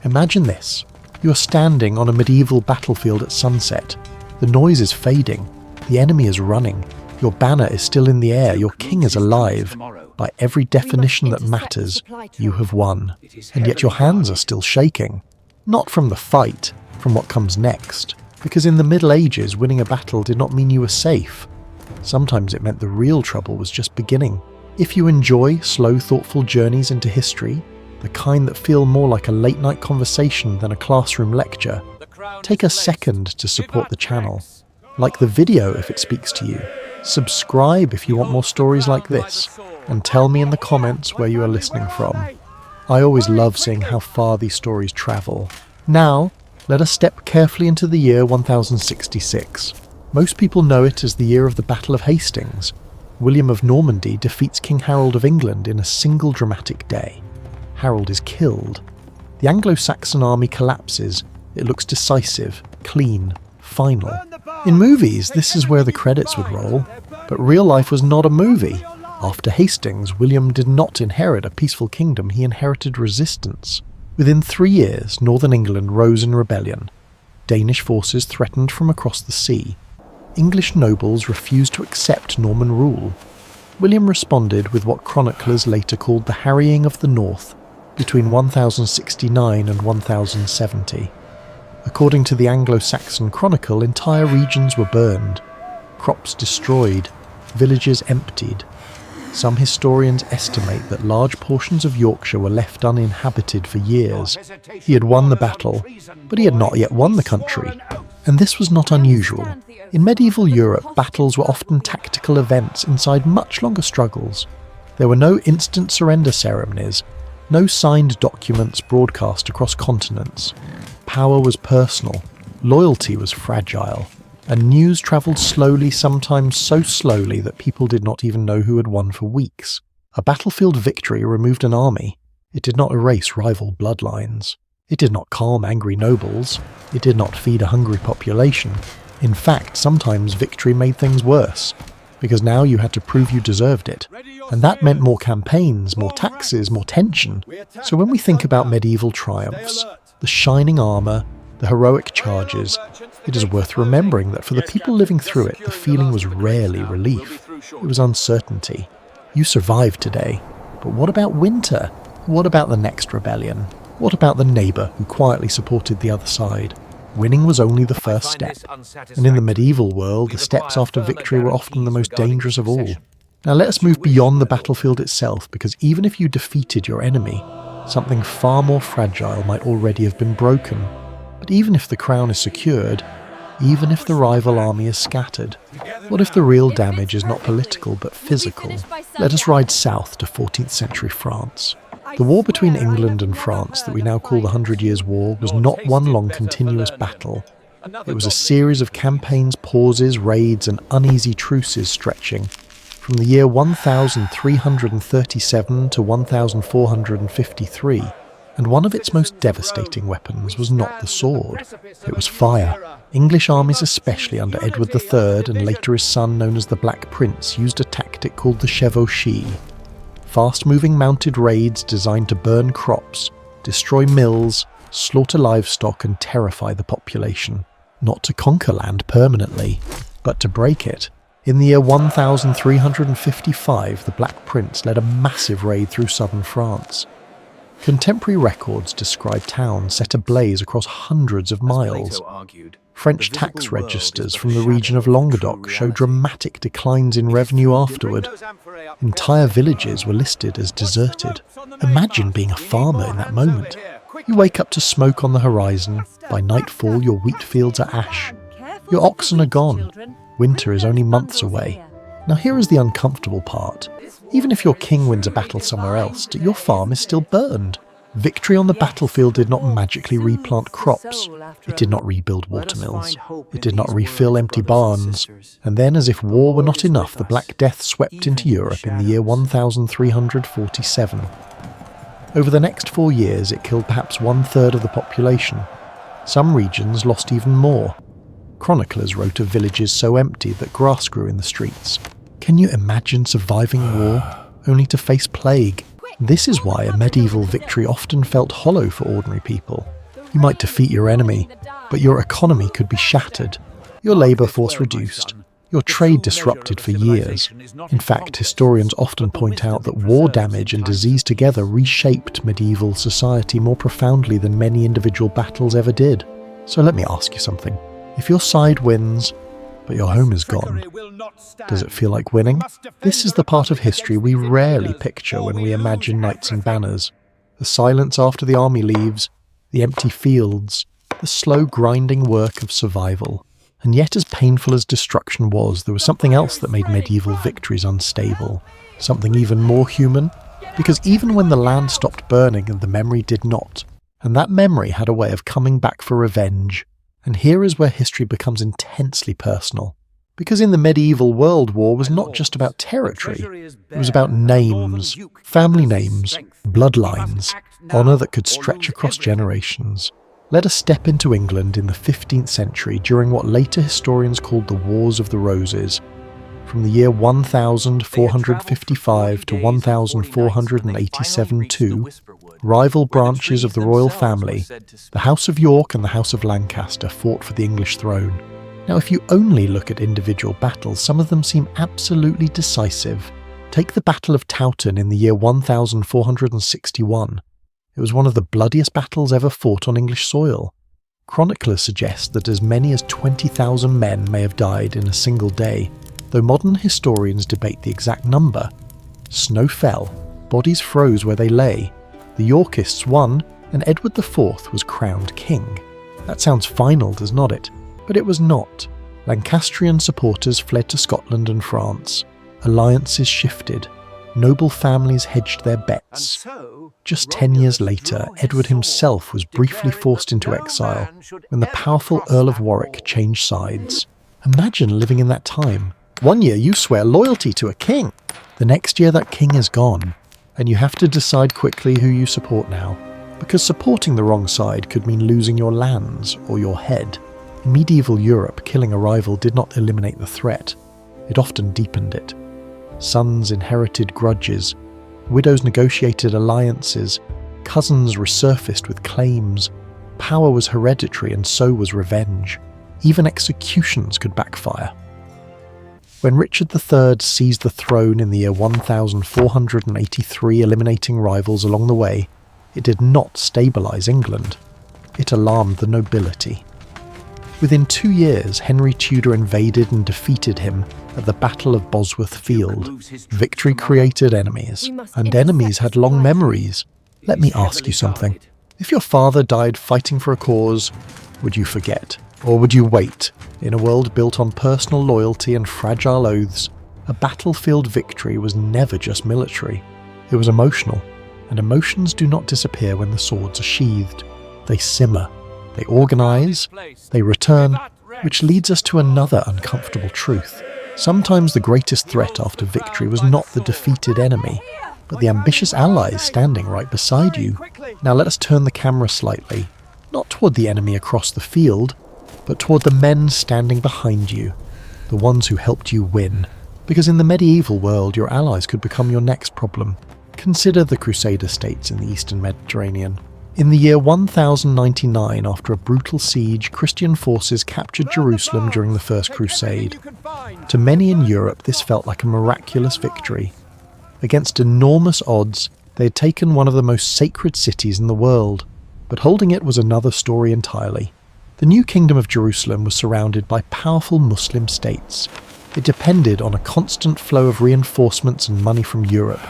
Imagine this. You are standing on a medieval battlefield at sunset. The noise is fading. The enemy is running. Your banner is still in the air. Your king is alive. By every definition that matters, you have won. And yet your hands are still shaking. Not from the fight, from what comes next. Because in the Middle Ages, winning a battle did not mean you were safe. Sometimes it meant the real trouble was just beginning. If you enjoy slow, thoughtful journeys into history, the kind that feel more like a late-night conversation than a classroom lecture, take a second to support the channel. Like the video if it speaks to you. Subscribe if you want more stories like this. And tell me in the comments where you are listening from. I always love seeing how far these stories travel. Now, let us step carefully into the year 1066. Most people know it as the year of the Battle of Hastings. William of Normandy defeats King Harold of England in a single dramatic day. Harold is killed. The Anglo-Saxon army collapses. It looks decisive, clean, final. In movies, this is where the credits would roll. But real life was not a movie. After Hastings, William did not inherit a peaceful kingdom, he inherited resistance. Within 3 years, northern England rose in rebellion. Danish forces threatened from across the sea. English nobles refused to accept Norman rule. William responded with what chroniclers later called the Harrying of the North, between 1069 and 1070. According to the Anglo-Saxon Chronicle, entire regions were burned, crops destroyed, villages emptied. Some historians estimate that large portions of Yorkshire were left uninhabited for years. He had won the battle, but he had not yet won the country. And this was not unusual. In medieval Europe, battles were often tactical events inside much longer struggles. There were no instant surrender ceremonies, no signed documents broadcast across continents. Power was personal, loyalty was fragile, and news travelled slowly, sometimes so slowly that people did not even know who had won for weeks. A battlefield victory removed an army. It did not erase rival bloodlines. It did not calm angry nobles. It did not feed a hungry population. In fact, sometimes victory made things worse, because now you had to prove you deserved it. And that meant more campaigns, more taxes, more tension. So when we think about medieval triumphs, the shining armour, the heroic charges, it is worth remembering that for the people living through it, the feeling was rarely relief. It was uncertainty. You survived today, but what about winter? What about the next rebellion? What about the neighbour who quietly supported the other side? Winning was only the first step, and in the medieval world, the steps after victory were often the most dangerous of all. Now let us move beyond the battlefield itself, because even if you defeated your enemy, something far more fragile might already have been broken. But even if the crown is secured, even if the rival army is scattered, what if the real damage is not political but physical? Let us ride south to 14th century France. The war between England and France that we now call the 100 Years' War was not one long continuous battle. It was a series of campaigns, pauses, raids and uneasy truces stretching from the year 1337 to 1453. And one of its most devastating weapons was not the sword, it was fire. English armies, especially under Edward III and later his son known as the Black Prince, used a tactic called the chevauchée. Fast-moving mounted raids designed to burn crops, destroy mills, slaughter livestock and terrify the population. Not to conquer land permanently, but to break it. In the year 1355, the Black Prince led a massive raid through southern France. Contemporary records describe towns set ablaze across hundreds of miles. French tax registers from the region of Languedoc show dramatic declines in revenue afterward. Entire villages were listed as deserted. Imagine being a farmer in that moment. You wake up to smoke on the horizon. By nightfall, your wheat fields are ash. Your oxen are gone. Winter is only months away. Now here is the uncomfortable part. Even if your king wins a battle somewhere else, your farm is still burned. Victory on the battlefield did not magically replant crops. It did not rebuild watermills. It did not refill empty barns. And then, as if war were not enough, the Black Death swept into Europe in the year 1347. Over the next 4 years, it killed perhaps 1/3 of the population. Some regions lost even more. Chroniclers wrote of villages so empty that grass grew in the streets. Can you imagine surviving war, only to face plague, This is why a medieval victory often felt hollow for ordinary people. You might defeat your enemy, but your economy could be shattered, your labour force reduced, your trade disrupted for years. In fact, historians often point out that war damage and disease together reshaped medieval society more profoundly than many individual battles ever did. So let me ask you something. If your side wins, but your home is gone, does it feel like winning? This is the part of history we rarely picture when we imagine knights and banners. The silence after the army leaves, the empty fields, the slow grinding work of survival. And yet, as painful as destruction was, there was something else that made medieval victories unstable. Something even more human. Because even when the land stopped burning, the memory did not. And that memory had a way of coming back for revenge. And here is where history becomes intensely personal. Because in the medieval world, war was not just about territory. It was about names, family names, bloodlines, honour that could stretch across generations. Let us step into England in the 15th century during what later historians called the Wars of the Roses. From the year 1455 to 1487 two rival branches of the royal family, the House of York and the House of Lancaster, fought for the English throne. Now, if you only look at individual battles, some of them seem absolutely decisive. Take the Battle of Towton in the year 1461. It was one of the bloodiest battles ever fought on English soil. Chroniclers suggest that as many as 20,000 men may have died in a single day, though modern historians debate the exact number. Snow fell, bodies froze where they lay, the Yorkists won, and Edward IV was crowned king. That sounds final, does not it? But it was not. Lancastrian supporters fled to Scotland and France. Alliances shifted. Noble families hedged their bets. Just 10 years later, Edward himself was briefly forced into exile when the powerful Earl of Warwick changed sides. Imagine living in that time. One year you swear loyalty to a king. The next year that king is gone, and you have to decide quickly who you support now, because supporting the wrong side could mean losing your lands or your head. In medieval Europe, killing a rival did not eliminate the threat. It often deepened it. Sons inherited grudges, widows negotiated alliances, cousins resurfaced with claims. Power was hereditary and so was revenge. Even executions could backfire. When Richard III seized the throne in the year 1483, eliminating rivals along the way, it did not stabilise England. It alarmed the nobility. Within 2 years, Henry Tudor invaded and defeated him at the Battle of Bosworth Field. Victory created enemies, and enemies had long memories. Let me ask you something. If your father died fighting for a cause, would you forget? Or would you wait? In a world built on personal loyalty and fragile oaths, a battlefield victory was never just military. It was emotional, and emotions do not disappear when the swords are sheathed. They simmer. They organise, they return, which leads us to another uncomfortable truth. Sometimes the greatest threat after victory was not the defeated enemy, but the ambitious allies standing right beside you. Now let us turn the camera slightly, not toward the enemy across the field, but toward the men standing behind you, the ones who helped you win. Because in the medieval world, your allies could become your next problem. Consider the Crusader states in the Eastern Mediterranean. In the year 1099, after a brutal siege, Christian forces captured Jerusalem during the First Crusade. To many in Europe, this felt like a miraculous victory. Against enormous odds, they had taken one of the most sacred cities in the world. But holding it was another story entirely. The new Kingdom of Jerusalem was surrounded by powerful Muslim states. It depended on a constant flow of reinforcements and money from Europe.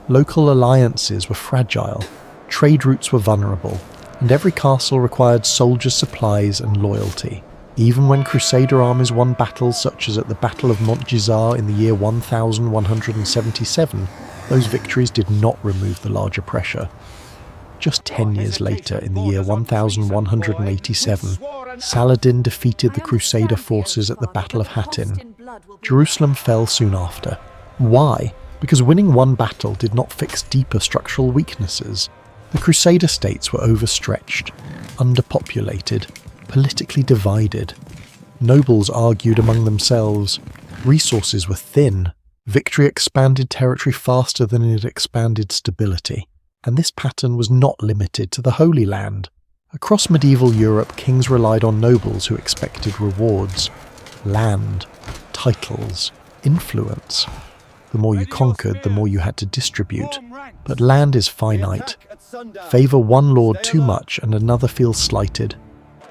Local alliances were fragile. Trade routes were vulnerable, and every castle required soldiers' supplies and loyalty. Even when Crusader armies won battles such as at the Battle of Montgisard in the year 1177, those victories did not remove the larger pressure. Just 10 years later, in the year 1187, Saladin defeated the Crusader forces at the Battle of Hattin. Jerusalem fell soon after. Why? Because winning one battle did not fix deeper structural weaknesses. The Crusader states were overstretched, underpopulated, politically divided. Nobles argued among themselves, resources were thin, Victory expanded territory faster than it expanded stability, and this pattern was not limited to the Holy Land. Across medieval Europe, kings relied on nobles who expected rewards, land, titles, influence. The more you conquered, the more you had to distribute. But land is finite. Favour one lord too much and another feels slighted.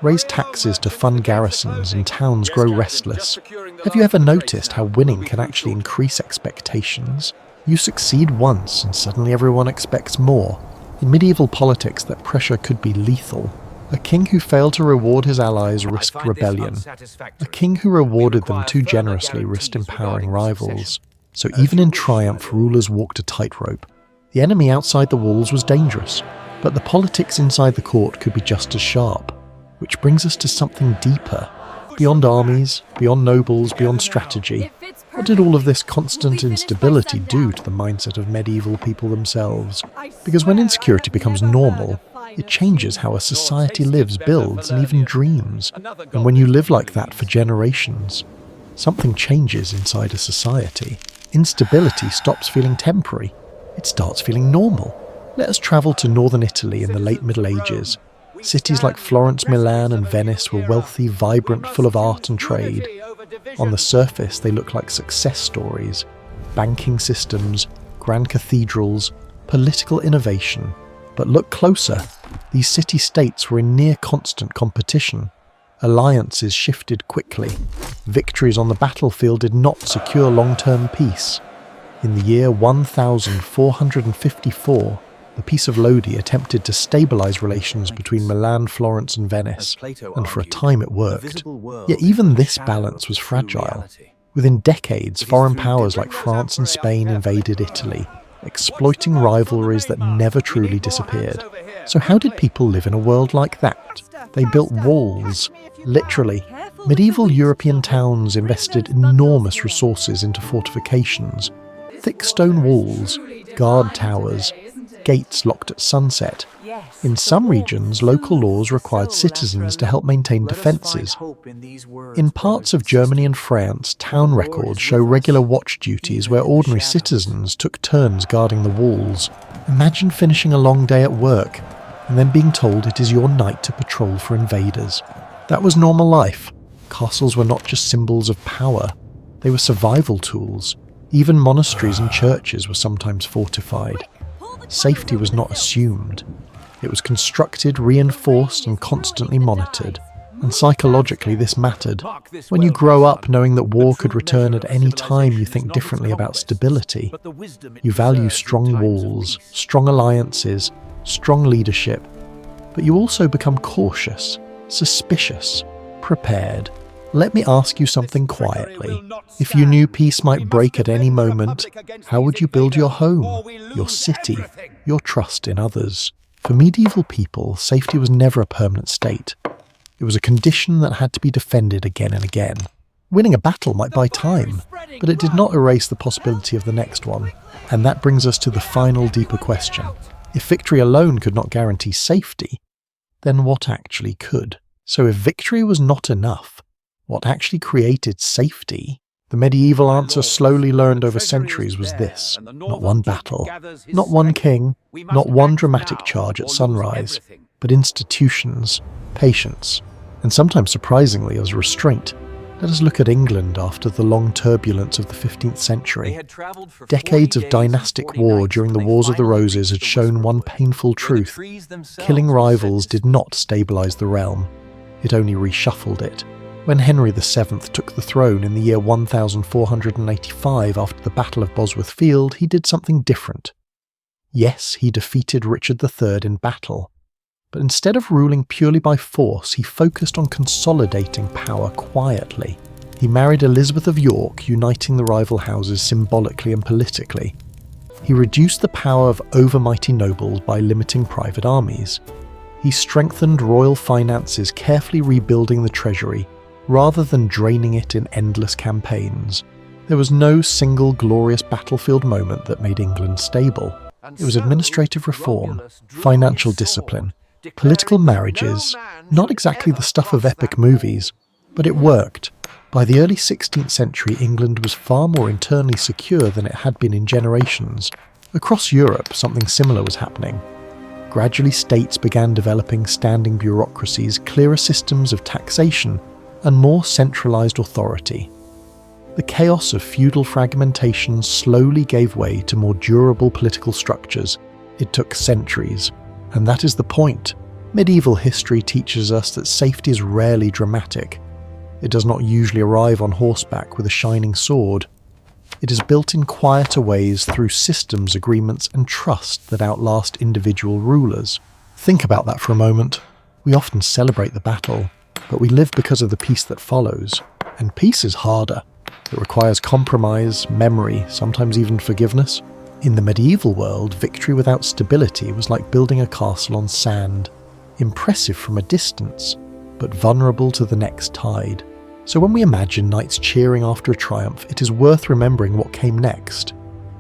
Raise taxes to fund garrisons and towns grow restless. Have you ever noticed how winning can actually increase expectations? You succeed once and suddenly everyone expects more. In medieval politics, that pressure could be lethal. A king who failed to reward his allies risked rebellion. A king who rewarded them too generously risked empowering rivals. So even in triumph, rulers walked a tightrope. The enemy outside the walls was dangerous, but the politics inside the court could be just as sharp. Which brings us to something deeper. Beyond armies, beyond nobles, beyond strategy. What did all of this constant instability do to the mindset of medieval people themselves? Because when insecurity becomes normal, it changes how a society lives, builds, and even dreams. And when you live like that for generations, something changes inside a society. Instability stops feeling temporary. It starts feeling normal. Let us travel to northern Italy in the late Middle Ages. Cities like Florence, Milan, and Venice were wealthy, vibrant, full of art and trade. On the surface, they look like success stories. Banking systems, grand cathedrals, political innovation. But look closer. These city-states were in near constant competition. Alliances shifted quickly. Victories on the battlefield did not secure long-term peace. In the year 1454, the Peace of Lodi attempted to stabilise relations between Milan, Florence and Venice, and for a time it worked. Yet even this balance was fragile. Within decades, foreign powers like France and Spain invaded Italy, exploiting rivalries that never truly disappeared. So how did people live in a world like that? They built walls, literally. Medieval European towns invested enormous resources into fortifications. Thick stone walls, guard towers, gates locked at sunset. In some regions, local laws required citizens to help maintain defences. In parts of Germany and France, town records show regular watch duties where ordinary citizens took turns guarding the walls. Imagine finishing a long day at work and then being told it is your night to patrol for invaders. That was normal life. Castles were not just symbols of power, they were survival tools. Even monasteries and churches were sometimes fortified. Safety was not assumed. It was constructed, reinforced, and constantly monitored. And psychologically this mattered. When you grow up knowing that war could return at any time, you think differently about stability. You value strong walls, strong alliances, strong leadership. But you also become cautious, suspicious, prepared. Let me ask you something quietly. If you knew peace might break at any moment, how would you build your home, your city, your trust in others? For medieval people, safety was never a permanent state. It was a condition that had to be defended again and again. Winning a battle might buy time, but it did not erase the possibility of the next one. And that brings us to the final, deeper question. If victory alone could not guarantee safety, then what actually could? So if victory was not enough, what actually created safety? The medieval answer slowly learned over centuries was this: not one battle, not one king, not one dramatic charge at sunrise, but institutions, patience, and sometimes surprisingly as restraint. Let us look at England after the long turbulence of the 15th century. Decades of dynastic war during the Wars of the Roses had shown one painful truth: killing rivals did not stabilise the realm, it only reshuffled it. When Henry VII took the throne in the year 1485 after the Battle of Bosworth Field, he did something different. Yes, he defeated Richard III in battle, but instead of ruling purely by force, he focused on consolidating power quietly. He married Elizabeth of York, uniting the rival houses symbolically and politically. He reduced the power of overmighty nobles by limiting private armies. He strengthened royal finances, carefully rebuilding the treasury, rather than draining it in endless campaigns. There was no single glorious battlefield moment that made England stable. It was administrative reform, financial discipline, political marriages, not exactly the stuff of epic movies, but it worked. By the early 16th century, England was far more internally secure than it had been in generations. Across Europe, something similar was happening. Gradually, states began developing standing bureaucracies, clearer systems of taxation, and more centralised authority. The chaos of feudal fragmentation slowly gave way to more durable political structures. It took centuries, and that is the point. Medieval history teaches us that safety is rarely dramatic. It does not usually arrive on horseback with a shining sword. It is built in quieter ways through systems, agreements, and trust that outlast individual rulers. Think about that for a moment. We often celebrate the battle, but we live because of the peace that follows. And peace is harder. It requires compromise, memory, sometimes even forgiveness. In the medieval world, victory without stability was like building a castle on sand. Impressive from a distance, but vulnerable to the next tide. So when we imagine knights cheering after a triumph, it is worth remembering what came next.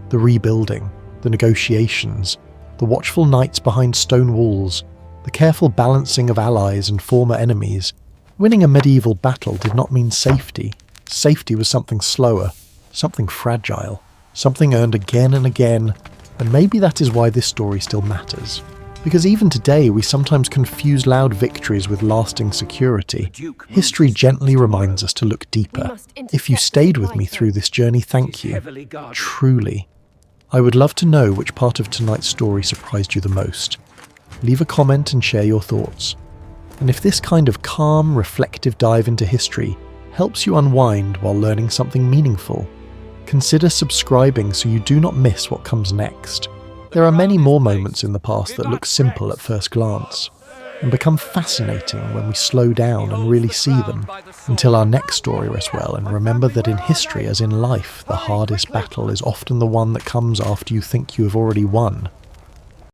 The rebuilding, the negotiations, the watchful knights behind stone walls, the careful balancing of allies and former enemies. Winning a medieval battle did not mean safety. Safety was something slower, something fragile, something earned again and again, and maybe that is why this story still matters. Because even today we sometimes confuse loud victories with lasting security. History gently reminds us to look deeper. If you stayed with me through this journey, thank you. Truly. I would love to know which part of tonight's story surprised you the most. Leave a comment and share your thoughts. And if this kind of calm, reflective dive into history helps you unwind while learning something meaningful, consider subscribing so you do not miss what comes next. There are many more moments in the past that look simple at first glance, and become fascinating when we slow down and really see them. Until our next story, rest well, and remember that in history, as in life, the hardest battle is often the one that comes after you think you have already won.